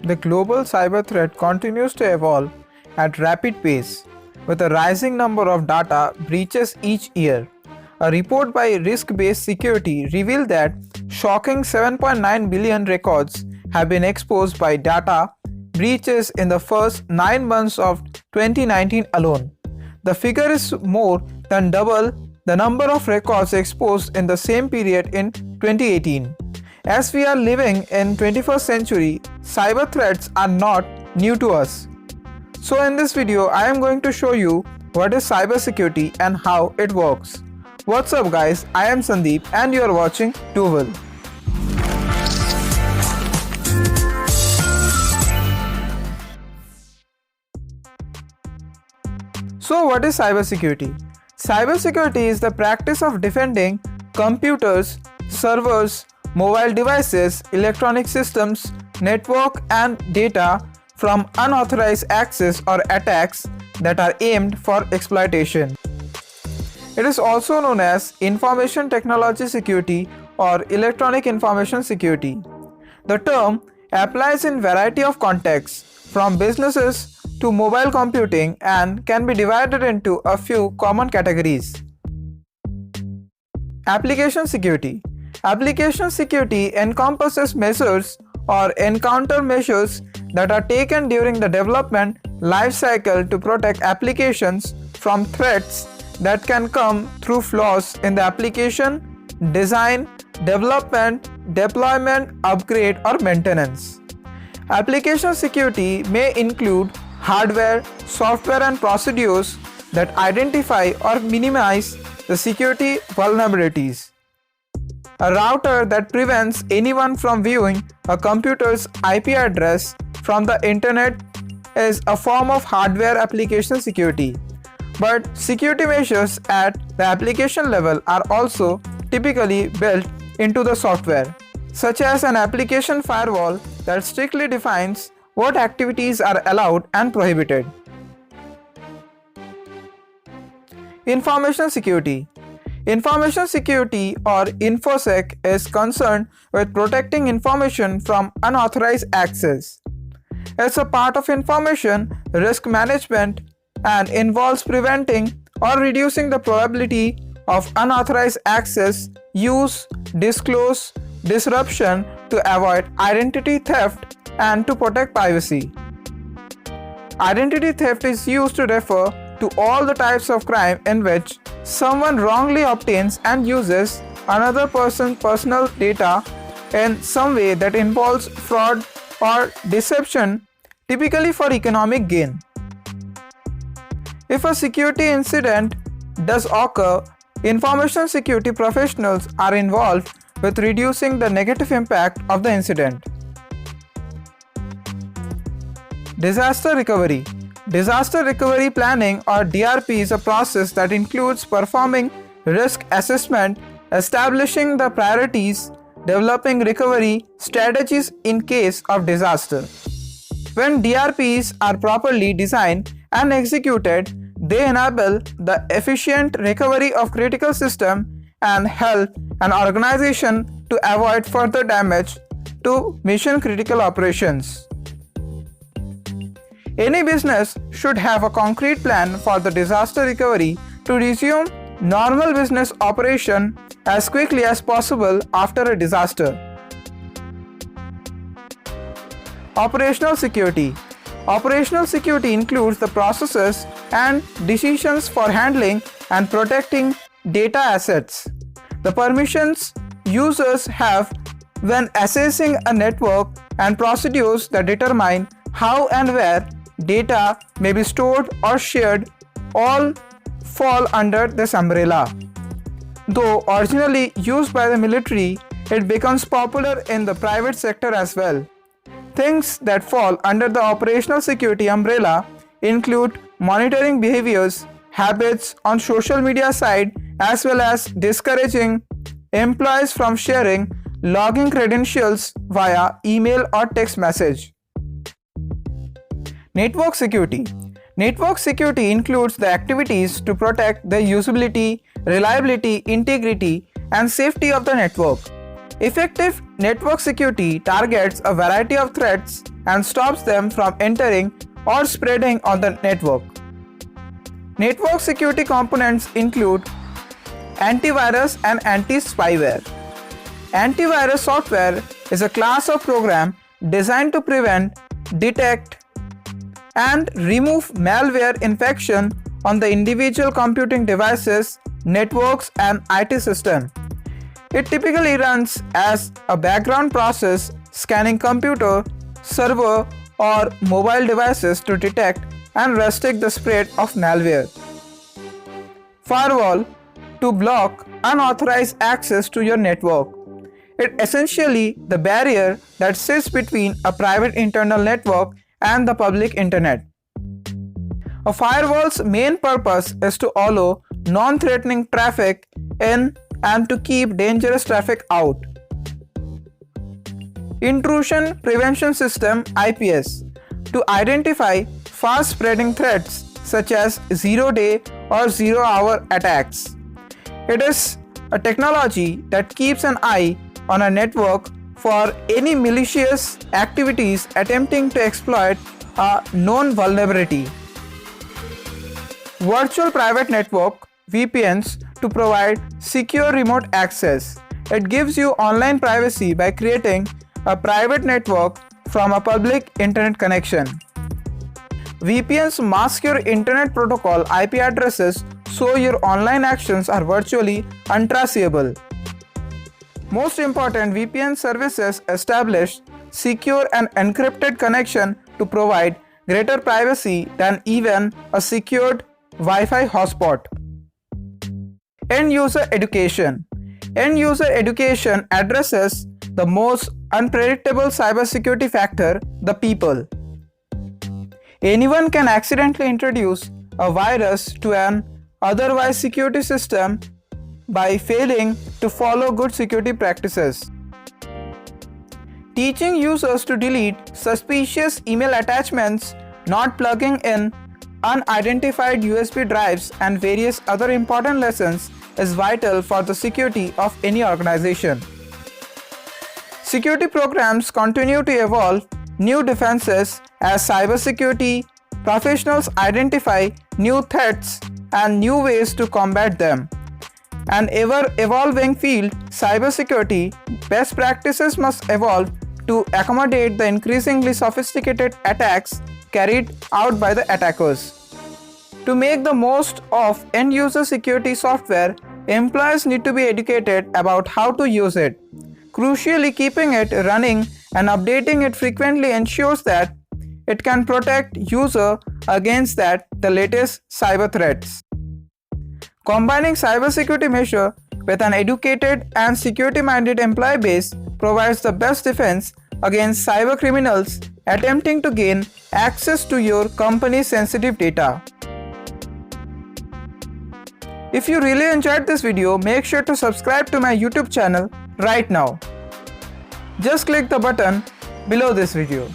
The global cyber threat continues to evolve at rapid pace, with a rising number of data breaches each year. A report by Risk Based Security revealed that shocking 7.9 billion records have been exposed by data breaches in the first 9 months of 2019 alone. The figure is more than double the number of records exposed in the same period in 2018. As we are living in 21st century, cyber threats are not new to us. So in this video, I am going to show you what is cybersecurity and how it works. What's up guys, I am Sandeep and you are watching Doable. So what is cybersecurity? Cybersecurity is the practice of defending computers, servers, mobile devices, electronic systems, network and data from unauthorized access or attacks that are aimed for exploitation. It is also known as information technology security or electronic information security. The term applies in variety of contexts, from businesses to mobile computing, and can be divided into a few common categories. Application security. Application security encompasses measures or countermeasures that are taken during the development life cycle to protect applications from threats that can come through flaws in the application, design, development, deployment, upgrade, or maintenance. Application security may include hardware, software, and procedures that identify or minimize the security vulnerabilities. A router that prevents anyone from viewing a computer's IP address from the internet is a form of hardware application security. But security measures at the application level are also typically built into the software, such as an application firewall that strictly defines what activities are allowed and prohibited. Information security. Information security or InfoSec is concerned with protecting information from unauthorized access. It's a part of information risk management and involves preventing or reducing the probability of unauthorized access, use, disclose, disruption to avoid identity theft and to protect privacy. Identity theft is used to refer to all the types of crime in which someone wrongly obtains and uses another person's personal data in some way that involves fraud or deception, typically for economic gain. If a security incident does occur, information security professionals are involved with reducing the negative impact of the incident. Disaster recovery. Disaster recovery planning or DRP is a process that includes performing risk assessment, establishing the priorities, developing recovery strategies in case of disaster. When DRPs are properly designed and executed, they enable the efficient recovery of critical systems and help an organization to avoid further damage to mission critical operations. Any business should have a concrete plan for the disaster recovery to resume normal business operation as quickly as possible after a disaster. Operational security. Operational security includes the processes and decisions for handling and protecting data assets. The permissions users have when accessing a network and procedures that determine how and where data may be stored or shared all fall under this umbrella. Though originally used by the military, it becomes popular in the private sector as well. Things that fall under the operational security umbrella include monitoring behaviors, habits on social media site, as well as discouraging employees from sharing login credentials via email or text message. Network security. Network security includes the activities to protect the usability, reliability, integrity, and safety of the network. Effective network security targets a variety of threats and stops them from entering or spreading on the network. Network security components include antivirus and anti-spyware. Antivirus software is a class of program designed to prevent, detect, and remove malware infection on the individual computing devices, networks, and IT system. It typically runs as a background process scanning computer, server, or mobile devices to detect and restrict the spread of malware. Firewall to block unauthorized access to your network. It essentially the barrier that sits between a private internal network and the public internet. A firewall's main purpose is to allow non-threatening traffic in and to keep dangerous traffic out. Intrusion Prevention System (IPS) to identify fast-spreading threats such as zero-day or zero-hour attacks. It is a technology that keeps an eye on a network for any malicious activities attempting to exploit a known vulnerability. Virtual Private Network (VPNs) to provide secure remote access. It gives you online privacy by creating a private network from a public internet connection. VPNs mask your internet protocol IP addresses so your online actions are virtually untraceable. Most important, VPN services establish secure and encrypted connection to provide greater privacy than even a secured Wi-Fi hotspot. End user education. End user education addresses the most unpredictable cybersecurity factor, the people. Anyone can accidentally introduce a virus to an otherwise security system by failing to follow good security practices. Teaching users to delete suspicious email attachments, not plugging in unidentified USB drives, and various other important lessons is vital for the security of any organization. Security programs continue to evolve new defenses as cybersecurity professionals identify new threats and new ways to combat them. An ever-evolving field, cybersecurity best practices must evolve to accommodate the increasingly sophisticated attacks carried out by the attackers. To make the most of end-user security software, employees need to be educated about how to use it. Crucially, keeping it running and updating it frequently ensures that it can protect user against the latest cyber threats. Combining cybersecurity measure with an educated and security-minded employee base provides the best defense against cyber criminals attempting to gain access to your company's sensitive data. If you really enjoyed this video, make sure to subscribe to my YouTube channel right now. Just click the button below this video.